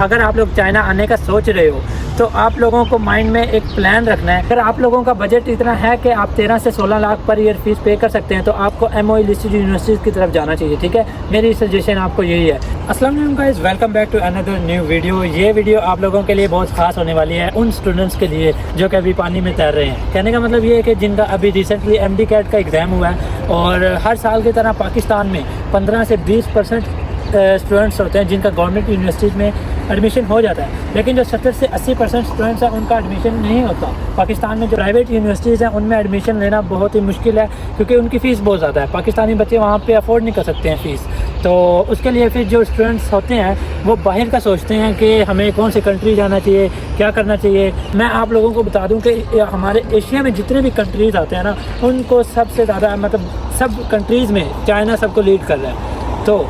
अगर आप लोग चाइना आने का सोच रहे हो तो आप लोगों को माइंड में एक प्लान रखना है। अगर आप लोगों का बजट इतना है कि आप 13 से 16 लाख पर ईयर फीस पे कर सकते हैं तो आपको MOE लिस्टेड यूनिवर्सिटीज़ की तरफ जाना चाहिए। ठीक है, मेरी सजेशन आपको यही है। अस्सलाम वालेकुम guys, welcome back to another new video. ये वीडियो आप लोगों के लिए बहुत खास होने वाली है, उन स्टूडेंट्स के लिए जो कि अभी पानी में तैर रहे हैं। कहने का मतलब ये है कि जिनका अभी रिसेंटली MD कैट का एग्ज़ाम हुआ है और हर साल की तरह पाकिस्तान में 15 से 20% स्टूडेंट्स होते हैं जिनका गवर्नमेंट यूनिवर्सिटीज़ में एडमिशन हो जाता है, लेकिन जो 70 से 80% स्टूडेंट्स हैं उनका एडमिशन नहीं होता। पाकिस्तान में जो प्राइवेट यूनिवर्सिटीज़ हैं उनमें एडमिशन लेना बहुत ही मुश्किल है क्योंकि उनकी फ़ीस बहुत ज़्यादा है। पाकिस्तानी बच्चे वहाँ पे अफोर्ड नहीं कर सकते हैं फ़ीस, तो उसके लिए फिर जो स्टूडेंट्स होते हैं वो बाहर का सोचते हैं कि हमें कौन सी कंट्री जाना चाहिए, क्या करना चाहिए। मैं आप लोगों को बता दूँ कि हमारे एशिया में जितने भी कंट्रीज़ आते हैं ना, उनको सबसे ज़्यादा मतलब सब कंट्रीज़ में चाइना सबको लीड कर रहा है। तो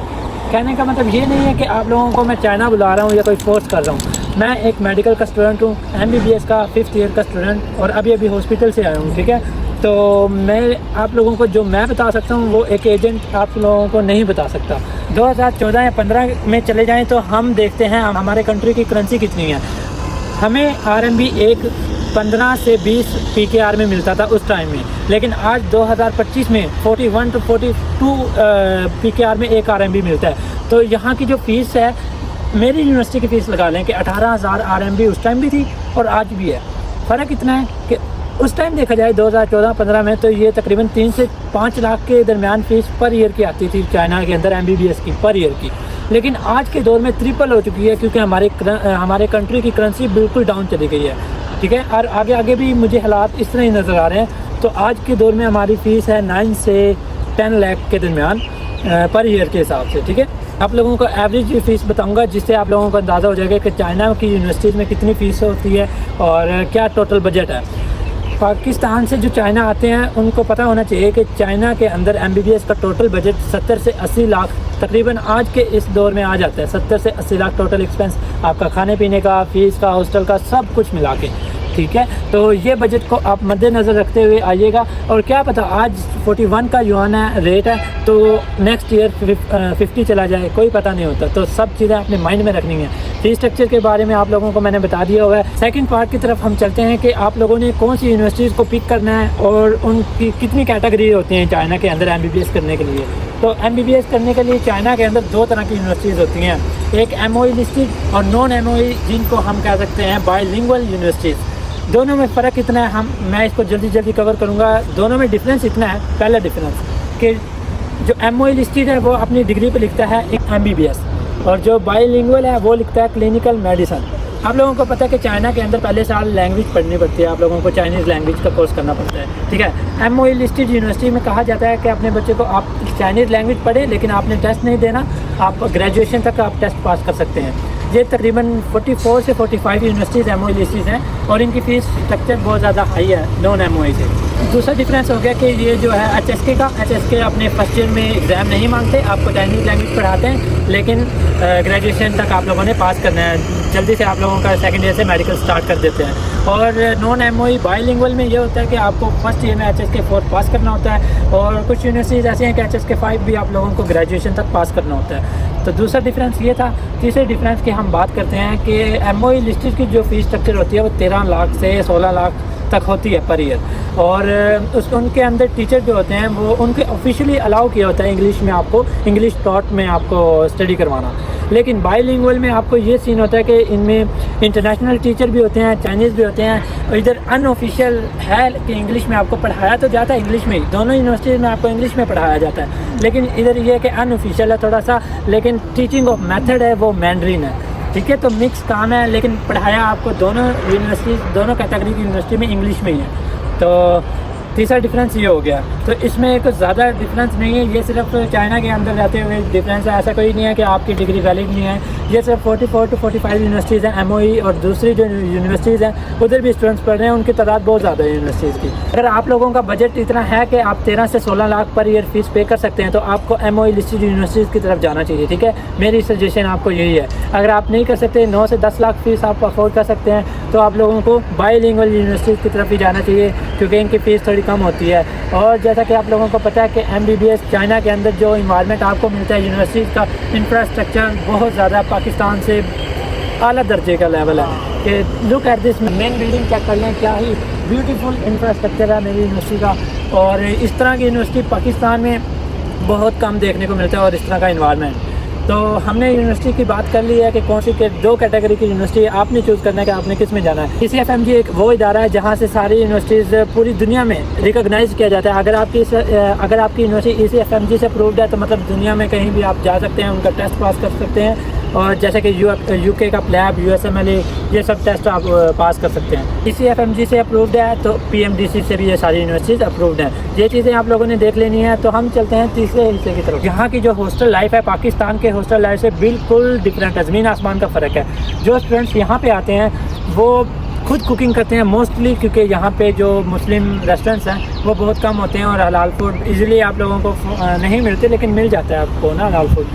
कहने का मतलब ये नहीं है कि आप लोगों को मैं चाइना बुला रहा हूँ या कोई फोर्स कर रहा हूँ। मैं एक मेडिकल का स्टूडेंट हूँ, MBBS का 5th ईयर का स्टूडेंट, और अभी हॉस्पिटल से आया हूँ। ठीक है, तो मैं आप लोगों को जो मैं बता सकता हूँ वो एक एजेंट आप लोगों को नहीं बता सकता। 2014 या 15 में चले जाएँ तो हम देखते हैं हमारे कंट्री की करेंसी कितनी है। हमें RMB एक 15 से 20 PKR में मिलता था उस टाइम में, लेकिन आज 2025 में 41 to 42 PKR में एक RMB मिलता है। तो यहाँ की जो फ़ीस है, मेरी यूनिवर्सिटी की फ़ीस लगा लें कि 18,000 RMB उस टाइम भी थी और आज भी है। फ़र्क इतना है कि उस टाइम देखा जाए 2014-15 में तो ये तकरीबन 3 से 5 लाख के दरमियान फ़ीस पर ईयर की आती थी चाइना के अंदर MBBS की पर ईयर की, लेकिन आज के दौर में ट्रिपल हो चुकी है क्योंकि हमारे कंट्री की करेंसी बिल्कुल डाउन चली गई है। ठीक है, और आगे भी मुझे हालात इस तरह ही नज़र आ रहे हैं। तो आज के दौर में हमारी फ़ीस है 9 से 10 लाख के दरमियान पर ईयर के हिसाब से। ठीक है, आप लोगों को एवरेज फ़ीस बताऊंगा जिससे आप लोगों को अंदाज़ा हो जाएगा कि चाइना की यूनिवर्सिटीज़ में कितनी फ़ीस होती है और क्या टोटल बजट है। पाकिस्तान से जो चाइना आते हैं उनको पता होना चाहिए कि चाइना के अंदर MBBS का टोटल बजट 70 से 80 लाख तकरीबन आज के इस दौर में आ जाता है। 70 से 80 लाख टोटल एक्सपेंस आपका खाने पीने का, फ़ीस का, हॉस्टल का, सब कुछ मिला के। ठीक है, तो ये बजट को आप मद्देनज़र रखते हुए आइएगा। और क्या पता आज 41 का युआन है रेट है तो नेक्स्ट ईयर 50 चला जाए, कोई पता नहीं होता। तो सब चीज़ें अपने माइंड में रखनी है। फीस स्ट्रक्चर के बारे में आप लोगों को मैंने बता दिया हुआ है। सेकंड पार्ट की तरफ हम चलते हैं कि आप लोगों ने कौन सी यूनिवर्सिटीज़ को पिक करना है और उनकी कितनी कैटेगरी होती हैं चाइना के अंदर MBBS करने के लिए। तो MBBS करने के लिए चाइना के अंदर 2 तरह की यूनिवर्सिटीज़ होती हैं, एक MOE लिस्टेड और नॉन MOE, जिनको हम कह सकते हैं बाइलिंगुअल यूनिवर्सिटीज़। दोनों में फ़र्क इतना है, मैं इसको जल्दी कवर करूँगा। दोनों में डिफरेंस इतना है, पहला डिफरेंस कि जो MOE लिस्टेड है वो अपनी डिग्री पे लिखता है MBBS और जो बाइलिंगुअल है वो लिखता है क्लिनिकल मेडिसिन। आप लोगों को पता है कि चाइना के अंदर पहले साल लैंग्वेज पढ़नी पड़ती है, आप लोगों को चाइनीज़ लैंग्वेज का कोर्स करना पड़ता है। ठीक है, MOE लिस्टेड यूनिवर्सिटी में कहा जाता है कि अपने बच्चे को आप चाइनीज़ लैंग्वेज पढ़ें लेकिन आपने टेस्ट नहीं देना, आप ग्रेजुएशन तक आप टेस्ट पास कर सकते हैं। ये तकरीबन 44 से 45 यूनिवर्सिटीज़ MOE लिस्टेड हैं और इनकी फ़ीस स्ट्रक्चर बहुत ज़्यादा हाई है नॉन MOE से। दूसरा डिफरेंस हो गया कि ये जो है HSK का, HSK अपने फर्स्ट ईयर में एग्ज़ाम नहीं मांगते, आपको चाइनीज़ लैंग्वेज पढ़ाते हैं लेकिन ग्रेजुएशन तक आप लोगों ने पास करना है। जल्दी से आप लोगों का सेकंड ईयर से मेडिकल स्टार्ट कर देते हैं। और नॉन MOE बाइलिंगुअल में ये होता है कि आपको फर्स्ट ईयर में HSK 4 पास करना होता है और कुछ यूनिवर्सिटीज़ ऐसी हैं कि HSK 5 भी आप लोगों को ग्रेजुएशन तक पास करना होता है। तो दूसरा डिफरेंस ये था। तीसरे डिफरेंस की हम बात करते हैं कि MOE लिस्टेड की जो फ़ीस स्ट्रक्चर होती है वो 13 लाख से 16 लाख तक होती है पर ईयर और उनके अंदर टीचर जो होते हैं वो उनके ऑफिशियली अलाउ किया होता है इंग्लिश में, आपको इंग्लिश टॉट में आपको स्टडी करवाना। लेकिन बाइलिंगुअल में आपको ये सीन होता है कि इनमें इंटरनेशनल टीचर भी होते हैं, चाइनीज़ भी होते हैं। और इधर अनऑफिशियल है कि इंग्लिश में आपको पढ़ाया तो जाता है, इंग्लिश में ही दोनों यूनिवर्सिटीज़ में आपको इंग्लिश में पढ़ाया जाता है, लेकिन इधर ये है कि अनऑफिशियल है थोड़ा सा, लेकिन टीचिंग ऑफ मेथड है वो मैंड्रीन है। ठीक है, तो मिक्स काम है लेकिन पढ़ाया आपको दोनों यूनिवर्सिटी, दोनों कैटेगरी की यूनिवर्सिटी में इंग्लिश में ही है। तो तीसरा डिफरेंस ये हो गया। तो इसमें कुछ ज़्यादा डिफरेंस नहीं है, ये सिर्फ चाइना के अंदर रहते हुए डिफरेंस है। ऐसा कोई नहीं है कि आपकी डिग्री वैलिड नहीं है। ये सिर्फ 44 to 45 यूनिवर्सिटीज़ हैं MOE, और दूसरी जो यूनिवर्सिटीज़ हैं उधर भी स्टूडेंट्स पढ़ रहे हैं, उनकी तादाद बहुत ज़्यादा है यूनिवर्सिटीज़ की। अगर आप लोगों का बजट इतना है कि आप 13 से 16 लाख पर ईयर फीस पे कर सकते हैं तो आपको MOE लिस्टेड यूनिवर्सिटीज़ की तरफ जाना चाहिए। ठीक है, मेरी सजेशन आपको यही है। अगर आप नहीं कर सकते, 9 से 10 लाख फीस आप अफोर्ड कर सकते हैं, तो आप लोगों को बाइलिंगुअल यूनिवर्सिटीज़ की तरफ ही जाना चाहिए क्योंकि इनकी फ़ीस थोड़ी कम होती है। और जैसा कि आप लोगों को पता है कि MBBS चाइना के अंदर जो इन्वायरमेंट आपको मिलता है, यूनिवर्सिटी का इंफ्रास्ट्रक्चर बहुत ज़्यादा पाकिस्तान से आला दर्जे का लेवल है कि look at this main building check कर लें, क्या ही ब्यूटीफुल इंफ्रास्ट्रक्चर है मेरी यूनिवर्सिटी का। और इस तरह की यूनिवर्सिटी पाकिस्तान में बहुत कम देखने को मिलता है और इस तरह का इन्वायरमेंट। तो हमने यूनिवर्सिटी की बात कर ली है कि कौन सी के 2 कैटेगरी की यूनिवर्सिटी आपने चूज़ करना है कि आपने किस में जाना है। ECFMG एक वो इदारा है जहाँ से सारी यूनिवर्सिटीज़ पूरी दुनिया में रिकॉग्नाइज़ किया जाता है। अगर आपकी यूनिवर्सिटी ECFMG से अप्रूव्ड है तो मतलब दुनिया में कहीं भी आप जा सकते हैं, उनका टेस्ट पास कर सकते हैं। और जैसे कि UK का प्लैब, USMLE, ये सब टेस्ट आप पास कर सकते हैं। ECFMG से अप्रूव्ड है तो PMDC से भी ये सारी यूनिवर्सिटीज़ अप्रूव्ड हैं। ये चीज़ें आप लोगों ने देख लेनी है। तो हम चलते हैं तीसरे हिस्से की तरफ। यहाँ की जो हॉस्टल लाइफ है पाकिस्तान के हॉस्टल लाइफ से बिल्कुल डिफरेंट है, ज़मीन आसमान का फ़र्क है। जो स्टूडेंट्स यहाँ पे आते हैं वो खुद कुकिंग करते हैं मोस्टली, क्योंकि यहाँ पे जो मुस्लिम रेस्टोरेंट्स हैं वो बहुत कम होते हैं और हलाल फूड इजीली आप लोगों को नहीं मिलते, लेकिन मिल जाता है आपको ना हलाल फूड।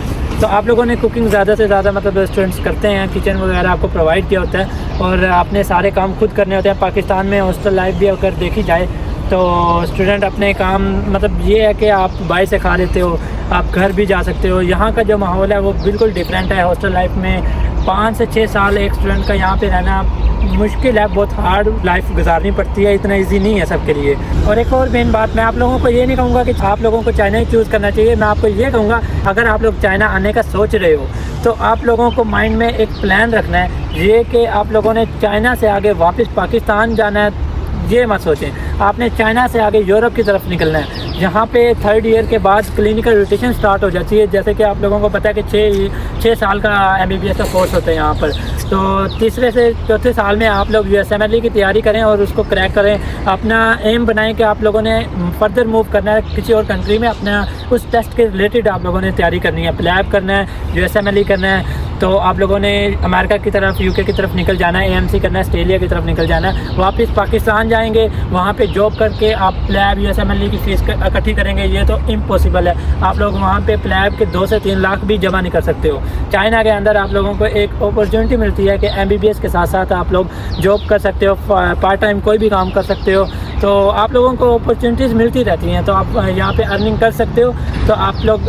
तो आप लोगों ने कुकिंग ज़्यादा से ज़्यादा मतलब स्टूडेंट्स करते हैं, किचन वगैरह आपको प्रोवाइड किया होता है और आपने सारे काम खुद करने होते हैं। पाकिस्तान में हॉस्टल लाइफ भी अगर देखी जाए तो स्टूडेंट अपने काम मतलब ये है कि आप बाहर से खा लेते हो, आप घर भी जा सकते हो। यहाँ का जो माहौल है वो बिल्कुल डिफरेंट है। हॉस्टल लाइफ में 5 से 6 साल एक स्टूडेंट का यहाँ पे रहना मुश्किल है, बहुत हार्ड लाइफ गुजारनी पड़ती है, इतना इजी नहीं है सबके लिए। और एक और मेन बात, मैं आप लोगों को ये नहीं कहूँगा कि आप लोगों को चाइना ही चूज़ करना चाहिए। मैं आपको ये कहूँगा अगर आप लोग चाइना आने का सोच रहे हो तो आप लोगों को माइंड में एक प्लान रखना है ये कि आप लोगों ने चाइना से आगे वापस पाकिस्तान जाना है, ये मत सोचें। आपने चाइना से आगे यूरोप की तरफ निकलना है। यहाँ पे 3rd ईयर के बाद क्लिनिकल रोटेशन स्टार्ट हो जाती है। जैसे कि आप लोगों को पता है कि 6 साल का MBBS का कोर्स होता है यहाँ पर। तो तीसरे से चौथे साल में आप लोग USMLE की तैयारी करें और उसको क्रैक करें। अपना एम बनाएं कि आप लोगों ने फर्दर मूव करना है किसी और कंट्री में, अपना उस टेस्ट के रिलेटेड आप लोगों ने तैयारी करनी है, प्लैब करना है, USMLE करना है। तो आप लोगों ने अमेरिका की तरफ, UK की तरफ निकल जाना है, AMC करना है, ऑस्ट्रेलिया की तरफ निकल जाना है। वापस पाकिस्तान जाएंगे, वहाँ पे जॉब करके आप प्लैब USMLE की फ़ीस इकट्ठी करेंगे, ये तो इम्पॉसिबल है। आप लोग वहाँ पे प्लैब के 2 से 3 लाख भी जमा नहीं कर सकते हो। चाइना के अंदर आप लोगों को एक अपॉर्चुनिटी मिलती है कि MBBS के साथ साथ आप लोग जॉब कर सकते हो, पार्ट टाइम कोई भी काम कर सकते हो। तो आप लोगों को अपॉर्चुनिटीज़ मिलती रहती हैं। तो आप यहाँ पे अर्निंग कर सकते हो, तो आप लोग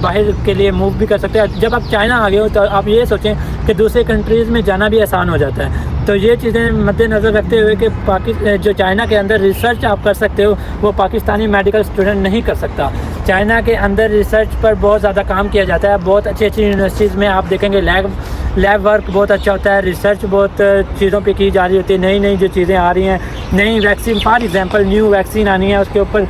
बाहर के लिए मूव भी कर सकते हो। जब आप चाइना आ गए हो तो आप ये सोचें कि दूसरे कंट्रीज़ में जाना भी आसान हो जाता है। तो ये चीज़ें मद्देनज़र रखते हुए कि जो चाइना के अंदर रिसर्च आप कर सकते हो वो पाकिस्तानी मेडिकल स्टूडेंट नहीं कर सकता। चाइना के अंदर रिसर्च पर बहुत ज़्यादा काम किया जाता है। बहुत अच्छी अच्छी यूनिवर्सिटीज़ में आप देखेंगे लैब वर्क बहुत अच्छा होता है, रिसर्च बहुत चीज़ों पे की जा रही होती है। नई नई जो चीज़ें आ रही हैं, नई vaccine, for example new vaccine आनी है, उसके ऊपर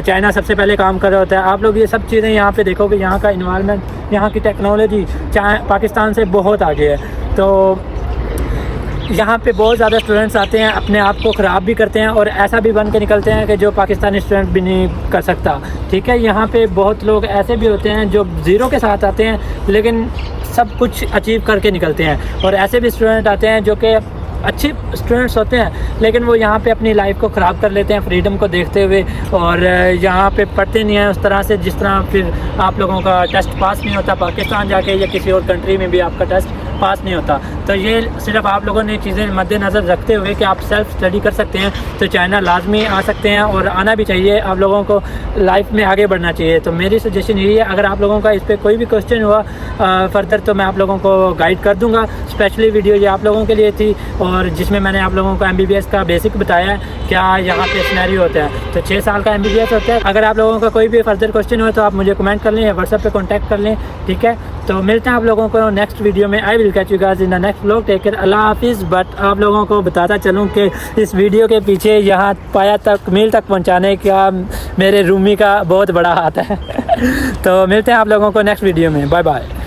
चाइना सबसे पहले काम कर रहा होता है। आप लोग ये सब चीज़ें यहाँ पे देखोगे, यहाँ का इन्वायरमेंट, यहाँ की टेक्नोलॉजी पाकिस्तान से बहुत आगे है। तो यहाँ पे बहुत ज़्यादा स्टूडेंट्स आते हैं, अपने आप को ख़राब भी करते हैं और ऐसा भी बन के निकलते हैं कि जो पाकिस्तानी स्टूडेंट भी नहीं कर सकता। ठीक है, यहाँ पे बहुत लोग ऐसे भी होते हैं जो ज़ीरो के साथ आते हैं लेकिन सब कुछ अचीव करके निकलते हैं, और ऐसे भी स्टूडेंट आते हैं जो कि अच्छे स्टूडेंट्स होते हैं लेकिन वो यहाँ पे अपनी लाइफ को ख़राब कर लेते हैं फ्रीडम को देखते हुए, और यहाँ पे पढ़ते नहीं हैं उस तरह से जिस तरह फिर आप लोगों का टेस्ट पास नहीं होता पाकिस्तान जाके, या किसी और कंट्री में भी आपका टेस्ट पास नहीं होता। तो ये सिर्फ आप लोगों ने चीज़ें मद्देनज़र रखते हुए कि आप सेल्फ स्टडी कर सकते हैं तो चाइना लाजमी आ सकते हैं, और आना भी चाहिए। आप लोगों को लाइफ में आगे बढ़ना चाहिए। तो मेरी सजेशन यही है, अगर आप लोगों का इस पर कोई भी क्वेश्चन हुआ फर्दर तो मैं आप लोगों को गाइड कर दूँगा। स्पेशली वीडियो ये आप लोगों के लिए थी, और जिसमें मैंने आप लोगों को MBBS का बेसिक बताया है, क्या यहाँ पे सिनेरियो होता है। तो 6 साल का MBBS होता है। अगर आप लोगों का कोई भी फर्दर क्वेश्चन हो तो आप मुझे कमेंट कर लें या व्हाट्सएप पे कांटेक्ट कर लें, ठीक है। तो मिलते हैं आप लोगों को नेक्स्ट वीडियो में। I will catch you guys in the next vlog. Take care, अल्लाह हाफिज़। बट आप लोगों को बताता चलूँ कि इस वीडियो के पीछे यहाँ पाया तक मील तक पहुँचाने का मेरे रूमी का बहुत बड़ा हाथ है। तो मिलते हैं आप लोगों को नेक्स्ट वीडियो में। Bye bye.